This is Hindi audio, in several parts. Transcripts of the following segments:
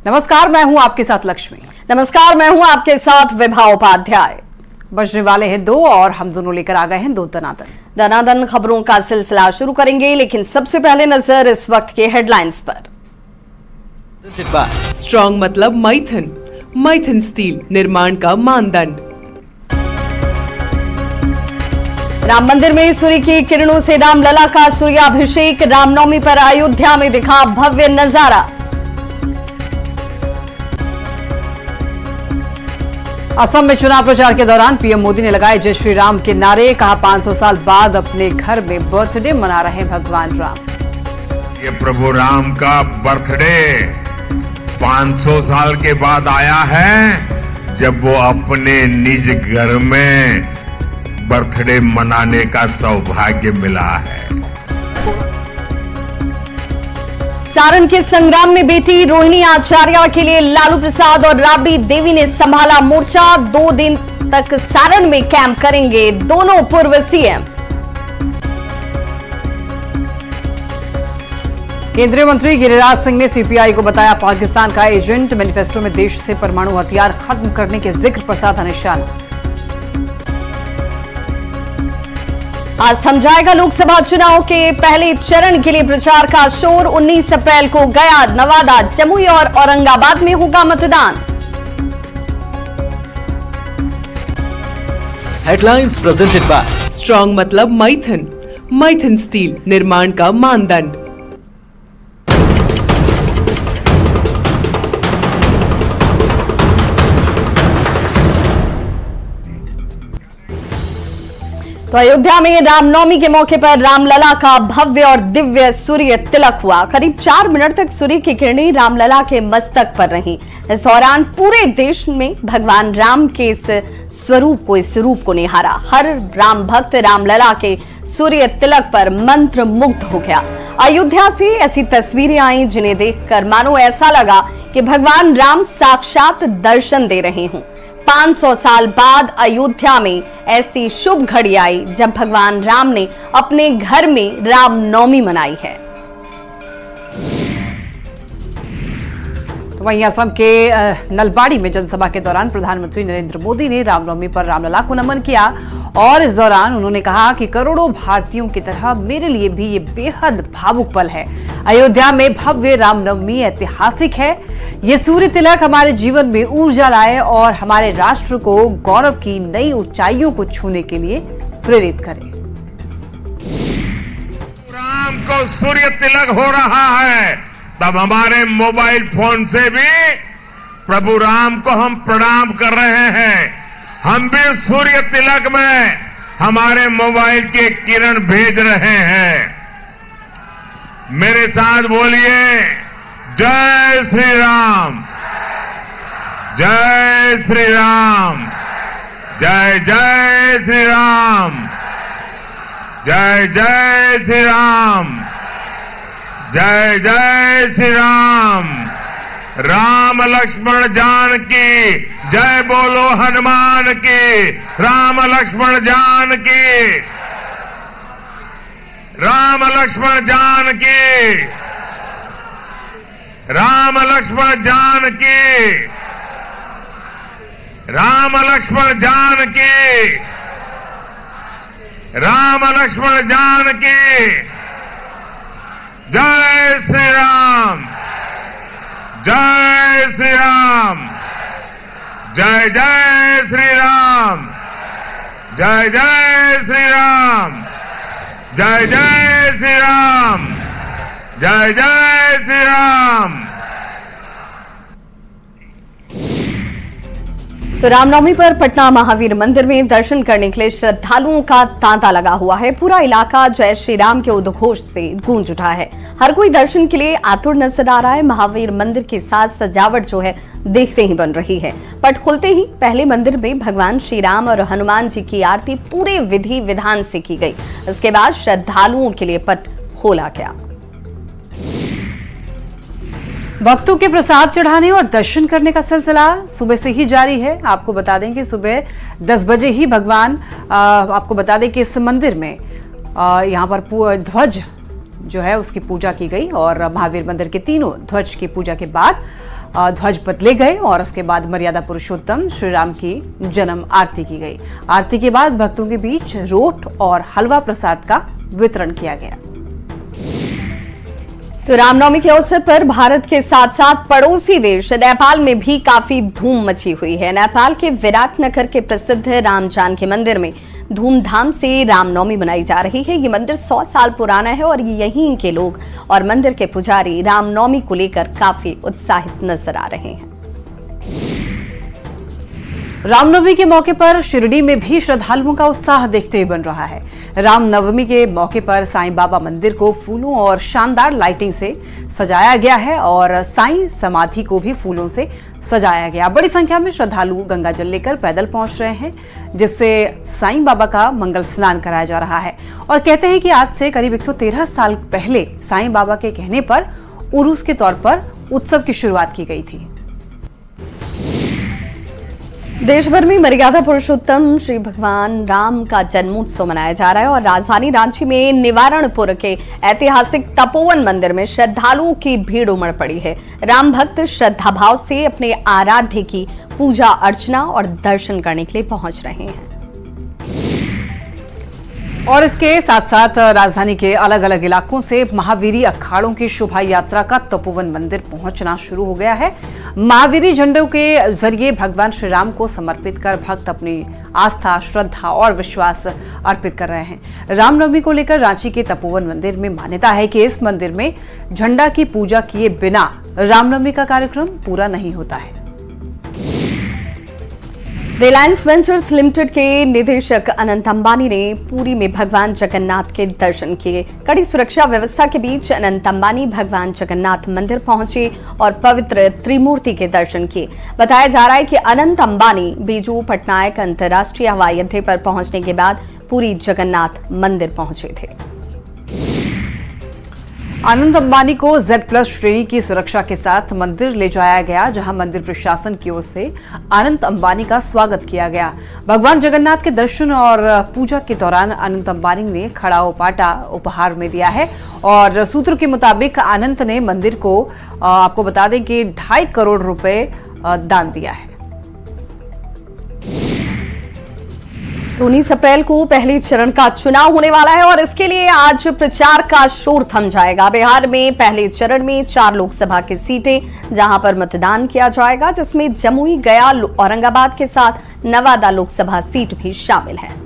नमस्कार, मैं हूं आपके साथ लक्ष्मी। नमस्कार, मैं हूं आपके साथ विभा उपाध्याय। बजने वाले हैं दो और हम दोनों लेकर आ गए हैं दो दनादन खबरों का सिलसिला शुरू करेंगे, लेकिन सबसे पहले नजर इस वक्त के हेडलाइंस पर। स्ट्रॉन्ग मतलब माइथन स्टील निर्माण का मानदंड। राम मंदिर में सूर्य की किरणों से रामलला का सूर्याभिषेक। रामनवमी पर अयोध्या में दिखा भव्य नजारा। असम में चुनाव प्रचार के दौरान पीएम मोदी ने लगाए जय श्री राम के नारे। कहा 500 साल बाद अपने घर में बर्थडे मना रहे भगवान राम। ये प्रभु राम का बर्थडे 500 साल के बाद आया है, जब वो अपने निज घर में बर्थडे मनाने का सौभाग्य मिला है। सारण के संग्राम में बेटी रोहिणी आचार्य के लिए लालू प्रसाद और राबड़ी देवी ने संभाला मोर्चा। 2 दिन तक सारण में कैंप करेंगे दोनों पूर्व सीएम। केंद्रीय मंत्री गिरिराज सिंह ने सीपीआई को बताया पाकिस्तान का एजेंट। मैनिफेस्टो में देश से परमाणु हथियार खत्म करने के जिक्र पर साधा निशाना। आज थम जाएगा लोकसभा चुनाव के पहले चरण के लिए प्रचार का शोर। 19 अप्रैल को गया, नवादा, जमुई और औरंगाबाद में होगा मतदान। हेडलाइंस प्रेजेंटेड बाय स्ट्रॉन्ग मतलब माइथन स्टील निर्माण का मानदंड। तो अयोध्या में रामनवमी के मौके पर रामलला का भव्य और दिव्य सूर्य तिलक हुआ। करीब 4 मिनट तक सूर्य की किरणें रामलला के मस्तक पर रहीं। इस दौरान पूरे देश में भगवान राम के इस रूप को निहारा। हर राम भक्त रामलला के सूर्य तिलक पर मंत्र मुग्ध हो गया। अयोध्या से ऐसी तस्वीरें आई जिन्हें देखकर मानो ऐसा लगा कि भगवान राम साक्षात दर्शन दे रहे हों। 500 साल बाद अयोध्या में ऐसी शुभ घड़ी आई जब भगवान राम ने अपने घर में रामनवमी मनाई है। तो वहीं असम के नलबाड़ी में जनसभा के दौरान प्रधानमंत्री नरेंद्र मोदी ने रामनवमी पर रामलला को नमन किया और इस दौरान उन्होंने कहा कि करोड़ों भारतीयों की तरह मेरे लिए भी ये बेहद भावुक पल है। अयोध्या में भव्य रामनवमी ऐतिहासिक है। ये सूर्य तिलक हमारे जीवन में ऊर्जा लाए और हमारे राष्ट्र को गौरव की नई ऊंचाइयों को छूने के लिए प्रेरित करे। राम को सूर्य तिलक हो रहा है, तब हमारे मोबाइल फोन से भी प्रभु राम को हम प्रणाम कर रहे हैं। हम भी सूर्य तिलक में हमारे मोबाइल के किरण भेज रहे हैं। मेरे साथ बोलिए, जय श्री राम, जय श्री राम, जय जय श्री राम, जय जय श्री राम, जय जय श्री राम। राम लक्ष्मण जानकी जय बोलो हनुमान की। राम लक्ष्मण जानकी, राम लक्ष्मण जानकी, राम लक्ष्मण जानकी, राम लक्ष्मण जानकी, राम लक्ष्मण जानकी। जय श्री राम, जय श्री राम, जय जय श्री राम, जय जय श्री राम, जय जय श्री राम, जय जय श्री राम। तो रामनवमी पर पटना महावीर मंदिर में दर्शन करने के लिए श्रद्धालुओं का तांता लगा हुआ है। पूरा इलाका जय श्री राम के उद्घोष से गूंज उठा है। हर कोई दर्शन के लिए आतुर नजर आ रहा है। महावीर मंदिर के साथ सजावट जो है देखते ही बन रही है। पट खुलते ही पहले मंदिर में भगवान श्री राम और हनुमान जी की आरती पूरे विधि विधान से की गई। इसके बाद श्रद्धालुओं के लिए पट खोला गया। भक्तों के प्रसाद चढ़ाने और दर्शन करने का सिलसिला सुबह से ही जारी है। आपको बता दें कि सुबह 10 बजे ही आपको बता दें कि इस मंदिर में यहाँ पर ध्वज जो है उसकी पूजा की गई और महावीर मंदिर के तीनों ध्वज की पूजा के बाद ध्वज बदले गए और उसके बाद मर्यादा पुरुषोत्तम श्री राम की जन्म आरती की गई। आरती के बाद भक्तों के बीच रोट और हलवा प्रसाद का वितरण किया गया। तो रामनवमी के अवसर पर भारत के साथ साथ पड़ोसी देश नेपाल में भी काफी धूम मची हुई है। नेपाल के विराटनगर के प्रसिद्ध राम जानकी मंदिर में धूमधाम से रामनवमी मनाई जा रही है। ये मंदिर 100 साल पुराना है और यहीं के लोग और मंदिर के पुजारी रामनवमी को लेकर काफी उत्साहित नजर आ रहे हैं। रामनवमी के मौके पर शिरडी में भी श्रद्धालुओं का उत्साह देखते बन रहा है। रामनवमी के मौके पर साईं बाबा मंदिर को फूलों और शानदार लाइटिंग से सजाया गया है और साईं समाधि को भी फूलों से सजाया गया। बड़ी संख्या में श्रद्धालु गंगा जल लेकर पैदल पहुंच रहे हैं, जिससे साईं बाबा का मंगल स्नान कराया जा रहा है। और कहते हैं कि आज से करीब 113 साल पहले साईं बाबा के कहने पर उरूस के तौर पर उत्सव की शुरुआत की गई थी। देश भर में मर्यादा पुरुषोत्तम श्री भगवान राम का जन्मोत्सव मनाया जा रहा है और राजधानी रांची में निवारणपुर के ऐतिहासिक तपोवन मंदिर में श्रद्धालुओं की भीड़ उमड़ पड़ी है। राम भक्त श्रद्धा भाव से अपने आराध्य की पूजा अर्चना और दर्शन करने के लिए पहुंच रहे हैं। और इसके साथ साथ राजधानी के अलग अलग इलाकों से महावीरी अखाड़ों की शोभा यात्रा का तपोवन मंदिर पहुंचना शुरू हो गया है। महावीरी झंडों के जरिए भगवान श्री राम को समर्पित कर भक्त अपनी आस्था, श्रद्धा और विश्वास अर्पित कर रहे हैं। रामनवमी को लेकर रांची के तपोवन मंदिर में मान्यता है कि इस मंदिर में झंडा की पूजा किए बिना रामनवमी का कार्यक्रम पूरा नहीं होता है। रिलायंस वेंचर्स लिमिटेड के निदेशक अनंत अंबानी ने पुरी में भगवान जगन्नाथ के दर्शन किए। कड़ी सुरक्षा व्यवस्था के बीच अनंत अंबानी भगवान जगन्नाथ मंदिर पहुंचे और पवित्र त्रिमूर्ति के दर्शन किए। बताया जा रहा है कि अनंत अंबानी बीजू पटनायक अंतर्राष्ट्रीय हवाई अड्डे पर पहुंचने के बाद पुरी जगन्नाथ मंदिर पहुंचे थे। अनंत अंबानी को Z+ श्रेणी की सुरक्षा के साथ मंदिर ले जाया गया, जहां मंदिर प्रशासन की ओर से अनंत अंबानी का स्वागत किया गया। भगवान जगन्नाथ के दर्शन और पूजा के दौरान अनंत अंबानी ने खड़ा उपाटा उपहार में दिया है और सूत्र के मुताबिक अनंत ने मंदिर को आपको बता दें कि 2.5 करोड़ रुपए दान दिया है। 19 अप्रैल को पहले चरण का चुनाव होने वाला है और इसके लिए आज प्रचार का शोर थम जाएगा। बिहार में पहले चरण में 4 लोकसभा की सीटें जहां पर मतदान किया जाएगा, जिसमें जमुई, गया, औरंगाबाद के साथ नवादा लोकसभा सीट भी शामिल है।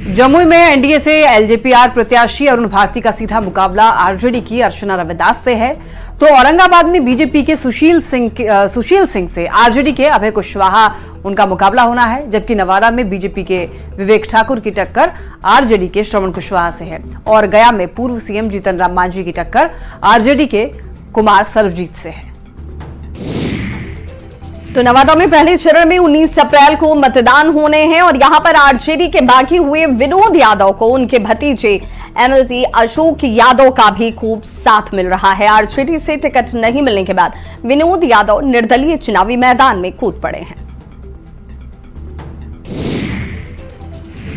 जमुई में एनडीए से एलजेपीआर प्रत्याशी अरुण भारती का सीधा मुकाबला आरजेडी की अर्चना रविदास से है, तो औरंगाबाद में बीजेपी के सुशील सिंह से आरजेडी के अभय कुशवाहा उनका मुकाबला होना है, जबकि नवादा में बीजेपी के विवेक ठाकुर की टक्कर आरजेडी के श्रवण कुशवाहा से है और गया में पूर्व सीएम जीतन राम मांझी की टक्कर आरजेडी के कुमार सर्वजीत से है। तो नवादा में पहले चरण में 19 अप्रैल को मतदान होने हैं और यहां पर आरजेडी के बागी हुए विनोद यादव को उनके भतीजे एमएलसी अशोक यादव का भी खूब साथ मिल रहा है। आरजेडी से टिकट नहीं मिलने के बाद विनोद यादव निर्दलीय चुनावी मैदान में कूद पड़े हैं।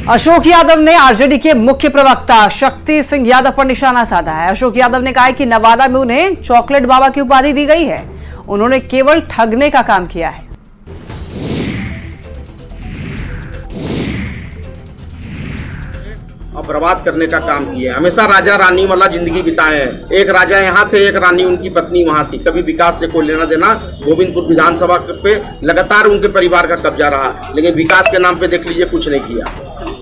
अशोक यादव ने आरजेडी के मुख्य प्रवक्ता शक्ति सिंह यादव पर निशाना साधा है। अशोक यादव ने कहा है कि नवादा में उन्हें चॉकलेट बाबा की उपाधि दी गई है, उन्होंने केवल ठगने का काम किया है। और बर्बाद करने का काम किया। हमेशा राजा रानी वाला जिंदगी बिताए हैं। एक राजा यहाँ थे, एक रानी उनकी पत्नी वहाँ थी। कभी विकास से कोई लेना देना। गोविंदपुर विधानसभा पे लगातार उनके परिवार का कब्जा रहा, लेकिन विकास के नाम पे देख लीजिए कुछ नहीं किया।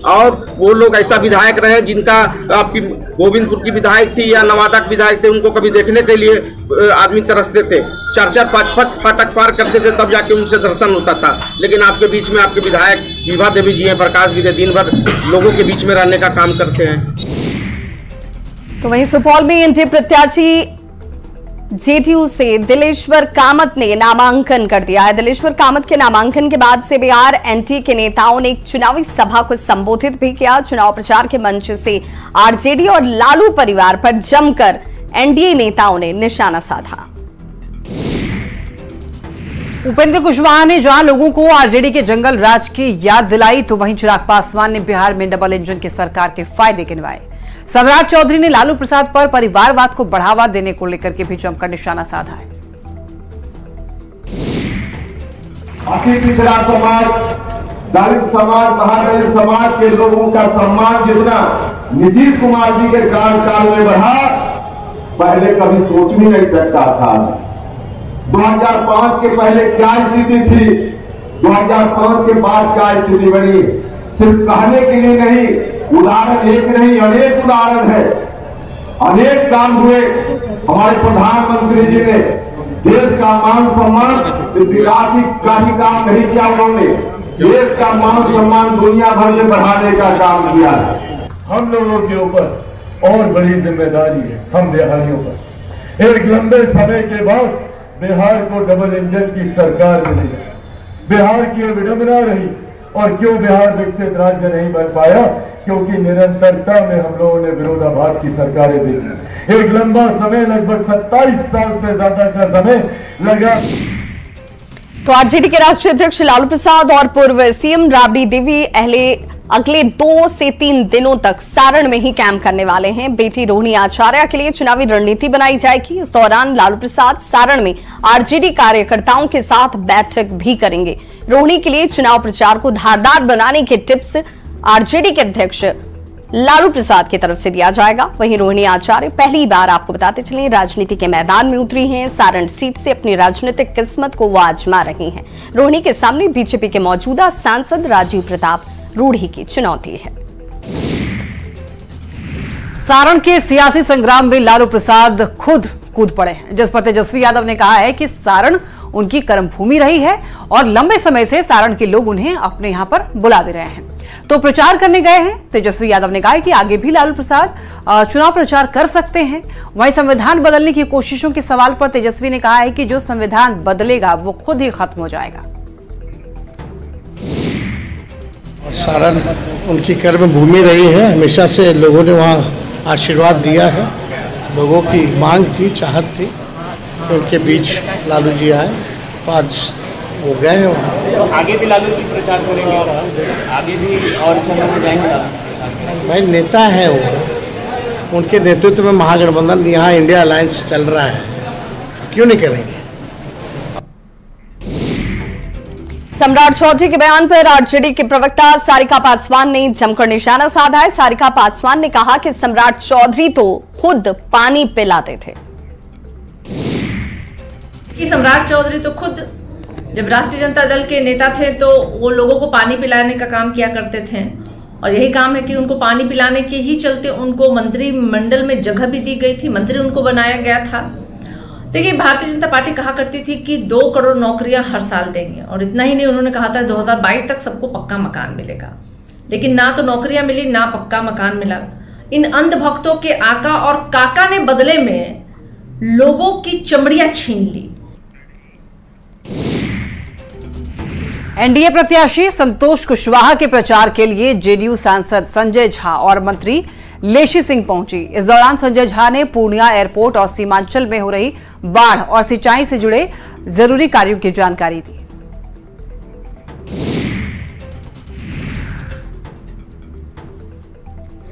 और वो लोग ऐसा विधायक रहे जिनका आपकी गोविंदपुर की विधायक थी या नवादा के विधायक थे, उनको कभी देखने के लिए आदमी तरसते थे। 4-4 5 फाटक पार करते थे, तब जाके उनसे दर्शन होता था। लेकिन आपके बीच में आपके विधायक विभा देवी जी हैं, प्रकाश भी दिन भर लोगों के बीच में रहने का काम करते हैं। तो वहीं सुपौल में एनडीए प्रत्याशी जेडीयू से दिलेश्वर कामत ने नामांकन कर दिया है। दिलेश्वर कामत के नामांकन के बाद से बिहार एनडीए के नेताओं ने एक चुनावी सभा को संबोधित भी किया। चुनाव प्रचार के मंच से आरजेडी और लालू परिवार पर जमकर एनडीए नेताओं ने निशाना साधा। उपेंद्र कुशवाहा ने जहां लोगों को आरजेडी के जंगल राज की याद दिलाई, तो वहीं चिराग पासवान ने बिहार में डबल इंजन की सरकार के फायदे गिनवाए। सम्राट चौधरी ने लालू प्रसाद पर परिवारवाद को बढ़ावा देने को लेकर के भी जमकर निशाना साधा है। अति पिछड़ा समाज, दलित समाज, महादलित समाज के लोगों का सम्मान जितना नीतीश कुमार जी के कार्यकाल में बढ़ा, पहले कभी सोच भी नहीं सकता था। 2005 के पहले क्या स्थिति थी, 2005 के बाद क्या स्थिति बनी, सिर्फ कहने के लिए नहीं, उदाहरण एक नहीं अनेक उदाहरण है। अनेक काम हुए। हमारे प्रधानमंत्री जी ने देश का मान सम्मान सिर्फ राशि का ही काम नहीं किया, उन्होंने देश का मान सम्मान दुनिया भर में बढ़ाने का काम किया है। हम लोगों के ऊपर और बड़ी जिम्मेदारी है, हम बिहारियों पर। एक लंबे समय के बाद बिहार को डबल इंजन की सरकार मिली है। बिहार की यह विडंबना रही। और क्यों बिहार विकसित राज्य नहीं बन पाया? क्योंकि निरंतरता में हम लोगों ने विरोधाभास की सरकारें देखी। एक लंबा समय, लगभग 27 साल से ज्यादा का समय लगा। तो आरजेडी के राष्ट्रीय अध्यक्ष लालू प्रसाद और पूर्व सीएम राबड़ी देवी अगले 2 से 3 दिनों तक सारण में ही कैंप करने वाले हैं। बेटी रोहिणी आचार्य के लिए चुनावी रणनीति बनाई जाएगी। इस दौरान लालू प्रसाद सारण में आरजेडी कार्यकर्ताओं के साथ बैठक भी करेंगे। रोहिणी के लिए चुनाव प्रचार को धारदार बनाने के टिप्स आरजेडी के अध्यक्ष लालू प्रसाद की तरफ से दिया जाएगा। वहीं रोहिणी आचार्य पहली बार, आपको बताते चले, राजनीति के मैदान में उतरी हैं। सारण सीट से अपनी राजनीतिक किस्मत को वो आजमा रही हैं। रोहिणी के सामने बीजेपी के मौजूदा सांसद राजीव प्रताप रूढ़ी की चुनौती है। सारण के सियासी संग्राम में लालू प्रसाद खुद कूद पड़े हैं। जसपा तेजस्वी यादव ने कहा है कि सारण उनकी कर्मभूमि रही है और लंबे समय से सारण के लोग उन्हें अपने यहां पर बुला दे रहे हैं, तो प्रचार करने गए हैं। तेजस्वी यादव ने कहा है कि आगे भी लालू प्रसाद चुनाव प्रचार कर सकते हैं। वहीं संविधान बदलने की कोशिशों के सवाल पर तेजस्वी ने कहा है कि जो संविधान बदलेगा वो खुद ही खत्म हो जाएगा। सारण उनकी कर्मभूमि रही है, हमेशा से लोगों ने वहाँ आशीर्वाद दिया है। लोगों की मांग थी, चाहत थी कि उनके बीच लालू जी आए, तो आज वो गए हैं वहाँ। आगे भी लालू जी प्रचार करेंगे और आगे भी और चरणों में जाएंगे? भाई नेता है वो, उनके नेतृत्व में महागठबंधन यहाँ इंडिया अलायंस चल रहा है, क्यों नहीं करेंगे। सम्राट चौधरी के बयान पर आरजेडी के प्रवक्ता सारिका पासवान ने जमकर निशाना साधा है। सारिका पासवान ने कहा कि सम्राट चौधरी तो खुद पानी पिलाते थे। कि सम्राट चौधरी तो खुद जब राष्ट्रीय जनता दल के नेता थे तो वो लोगों को पानी पिलाने का काम किया करते थे, और यही काम है कि उनको पानी पिलाने के ही चलते उनको मंत्रिमंडल में जगह भी दी गई थी, मंत्री उनको बनाया गया था। देखिए, भारतीय जनता पार्टी कहा करती थी कि 2 करोड़ नौकरियां हर साल देंगे, और इतना ही नहीं, उन्होंने कहा था 2022 तक सबको पक्का मकान मिलेगा, लेकिन ना तो नौकरियां मिली ना पक्का मकान मिला। इन अंधभक्तों के आका और काका ने बदले में लोगों की चमड़ियां छीन ली। एनडीए प्रत्याशी संतोष कुशवाहा के प्रचार के लिए जेडीयू सांसद संजय झा और मंत्री लेशी सिंह पहुंची। इस दौरान संजय झा ने पूर्णिया एयरपोर्ट और सीमांचल में हो रही बाढ़ और सिंचाई से जुड़े जरूरी कार्यों की जानकारी दी।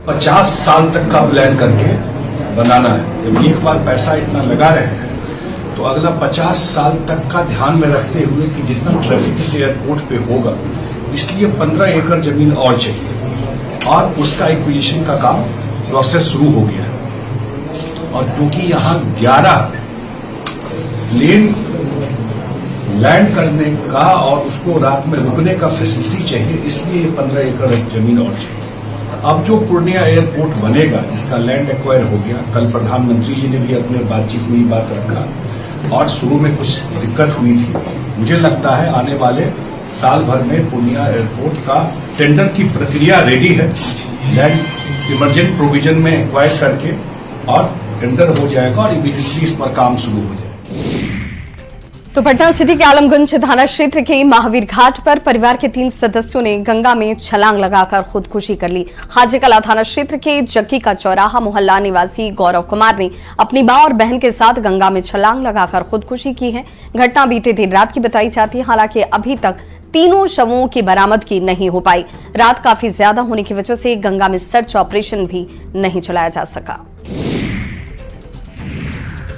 पचास साल तक का प्लान करके बनाना है। जब एक बार पैसा इतना लगा रहे हैं तो अगला 50 साल तक का ध्यान में रखते हुए कि जितना ट्रैफिक इस एयरपोर्ट पे होगा, इसलिए 15 एकड़ जमीन और चाहिए, और उसका एक्विजिशन का काम प्रोसेस शुरू हो गया है। और क्योंकि यहाँ 11 लेन लैंड करने का और उसको रात में रुकने का फैसिलिटी चाहिए, इसलिए 15 एकड़ जमीन और चाहिए। अब जो पूर्णिया एयरपोर्ट बनेगा, इसका लैंड एक्वायर हो गया। कल प्रधानमंत्री जी ने भी अपने बातचीत में ये बात रखा, और शुरू में कुछ दिक्कत हुई थी। मुझे लगता है आने वाले साल भर में पूर्णिया एयरपोर्ट का टेंडर की प्रक्रिया रेडी है। लैंड इमरजेंट प्रोविजन में एक्वायर करके और टेंडर हो जाएगा और इमीडिएटली इस पर काम शुरू हो जाएगा। तो पटना सिटी के आलमगंज थाना क्षेत्र के महावीर घाट पर परिवार के 3 सदस्यों ने गंगा में छलांग लगाकर खुदकुशी कर ली। हाजीकला थाना क्षेत्र के जक्की का चौराहा मोहल्ला निवासी गौरव कुमार ने अपनी मां और बहन के साथ गंगा में छलांग लगाकर खुदकुशी की है। घटना बीते देर रात की बताई जाती है। हालांकि अभी तक तीनों शवों की बरामदगी नहीं हो पाई। रात काफी ज्यादा होने की वजह से गंगा में सर्च ऑपरेशन भी नहीं चलाया जा सका।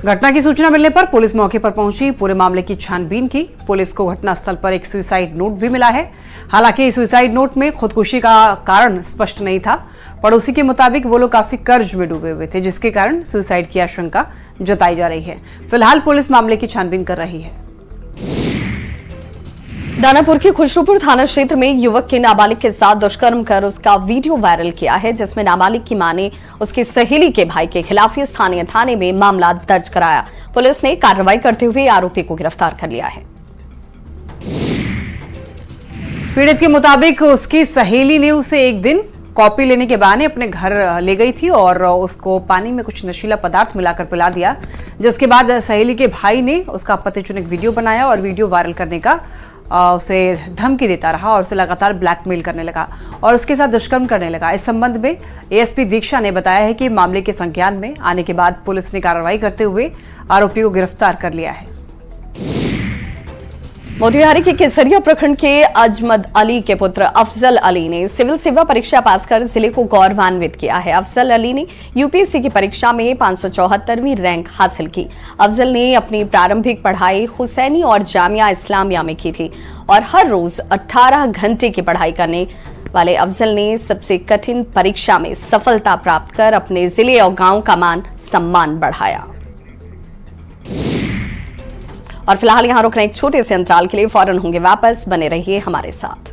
घटना की सूचना मिलने पर पुलिस मौके पर पहुंची, पूरे मामले की छानबीन की। पुलिस को घटनास्थल पर एक सुसाइड नोट भी मिला है। हालांकि सुसाइड नोट में खुदकुशी का कारण स्पष्ट नहीं था। पड़ोसी के मुताबिक वो लोग काफी कर्ज में डूबे हुए थे, जिसके कारण सुसाइड की आशंका जताई जा रही है। फिलहाल पुलिस मामले की छानबीन कर रही है। दानापुर के खुशरूपुर थाना क्षेत्र में युवक के नाबालिग के साथ दुष्कर्म कर उसका वीडियो वायरल किया है, जिसमें नाबालिग की मां ने उसकी सहेली के भाई के खिलाफ ही स्थानीय थाने में मामला दर्ज कराया। पुलिस ने कार्रवाई करते हुए आरोपी को गिरफ्तार कर लिया है। पीड़ित के मुताबिक उसकी सहेली ने उसे एक दिन कॉपी लेने के बहाने अपने घर ले गई थी और उसको पानी में कुछ नशीला पदार्थ मिलाकर पिला दिया, जिसके बाद सहेली के भाई ने उसका आपत्तिजनक वीडियो बनाया और वीडियो वायरल करने का उसे धमकी देता रहा और उसे लगातार ब्लैकमेल करने लगा और उसके साथ दुष्कर्म करने लगा। इस संबंध में एएसपी दीक्षा ने बताया है कि मामले के संज्ञान में आने के बाद पुलिस ने कार्रवाई करते हुए आरोपी को गिरफ्तार कर लिया है। मोतिहारी के केसरिया प्रखंड के अजमद अली के पुत्र अफजल अली ने सिविल सेवा परीक्षा पास कर जिले को गौरवान्वित किया है। अफजल अली ने यूपीएससी की परीक्षा में 574वीं रैंक हासिल की। अफजल ने अपनी प्रारंभिक पढ़ाई हुसैनी और जामिया इस्लामिया में की थी और हर रोज 18 घंटे की पढ़ाई करने वाले अफजल ने सबसे कठिन परीक्षा में सफलता प्राप्त कर अपने जिले और गांव का मान सम्मान बढ़ाया। और फिलहाल यहां रुकना एक छोटे से अंतराल के लिए, फौरन होंगे वापस, बने रहिए हमारे साथ।